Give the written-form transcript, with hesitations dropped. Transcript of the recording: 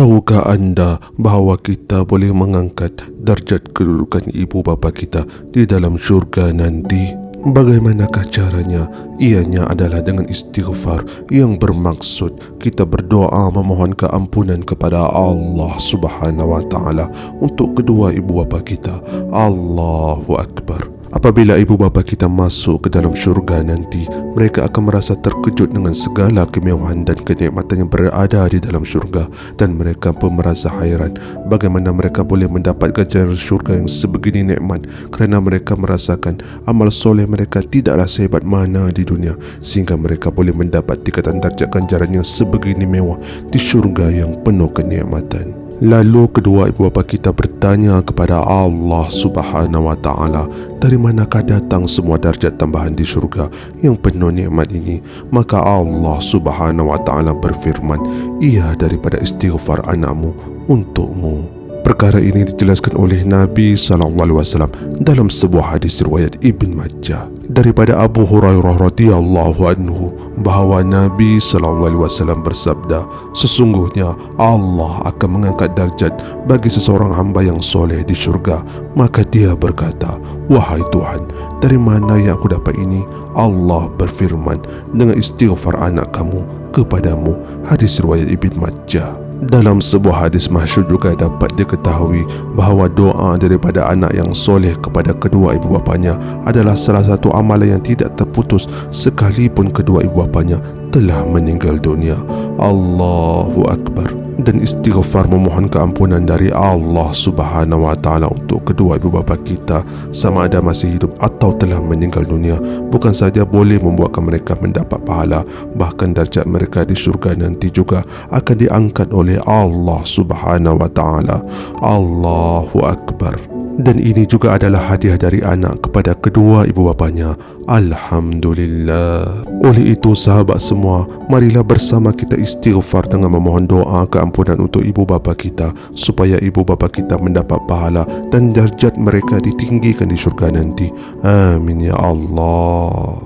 Tahukah anda bahawa kita boleh mengangkat darjat kedudukan ibu bapa kita di dalam syurga nanti? Bagaimanakah caranya? Ianya adalah dengan istighfar yang bermaksud kita berdoa memohon keampunan kepada Allah Subhanahu wa taala untuk kedua ibu bapa kita. Allahu Akbar. Apabila ibu bapa kita masuk ke dalam syurga nanti, mereka akan merasa terkejut dengan segala kemewahan dan kenikmatan yang berada di dalam syurga, dan mereka pun merasa hairan bagaimana mereka boleh mendapat ganjaran syurga yang sebegini nikmat kerana mereka merasakan amal soleh mereka tidaklah sehebat mana di dunia, sehingga mereka boleh mendapat tingkatan darjat ganjaran yang sebegini mewah di syurga yang penuh kenikmatan. Lalu kedua ibu bapa kita bertanya kepada Allah Subhanahu wa taala, dari manakah datang semua darjat tambahan di syurga yang penuh nikmat ini? Maka Allah Subhanahu wa taala berfirman, ia daripada istighfar anakmu untukmu. Perkara ini dijelaskan oleh Nabi SAW dalam sebuah hadis riwayat Ibn Majah daripada Abu Hurairah radhiyallahu anhu bahawa Nabi SAW bersabda, sesungguhnya Allah akan mengangkat darjat bagi seseorang hamba yang soleh di syurga. Maka dia berkata, wahai Tuhan, dari mana yang aku dapat ini? Allah berfirman, dengan istighfar anak kamu kepadamu. Hadis riwayat Ibn Majah. Dalam sebuah hadis masyhur juga dapat diketahui bahawa doa daripada anak yang soleh kepada kedua ibu bapanya adalah salah satu amalan yang tidak terputus sekalipun kedua ibu bapanya telah meninggal dunia. Allahu Akbar. Dan istighfar memohon keampunan dari Allah Subhanahu wa taala untuk kedua ibu bapa kita sama ada masih hidup atau telah meninggal dunia bukan saja boleh membuatkan mereka mendapat pahala, bahkan darjat mereka di syurga nanti juga akan diangkat oleh Allah Subhanahu wa taala. Allahu Akbar. Dan ini juga adalah hadiah dari anak kepada kedua ibu bapanya. Alhamdulillah. Oleh itu sahabat semua, marilah bersama kita istighfar dengan memohon doa keampunan untuk ibu bapa kita supaya ibu bapa kita mendapat pahala dan darjat mereka ditinggikan di syurga nanti. Amin ya Allah.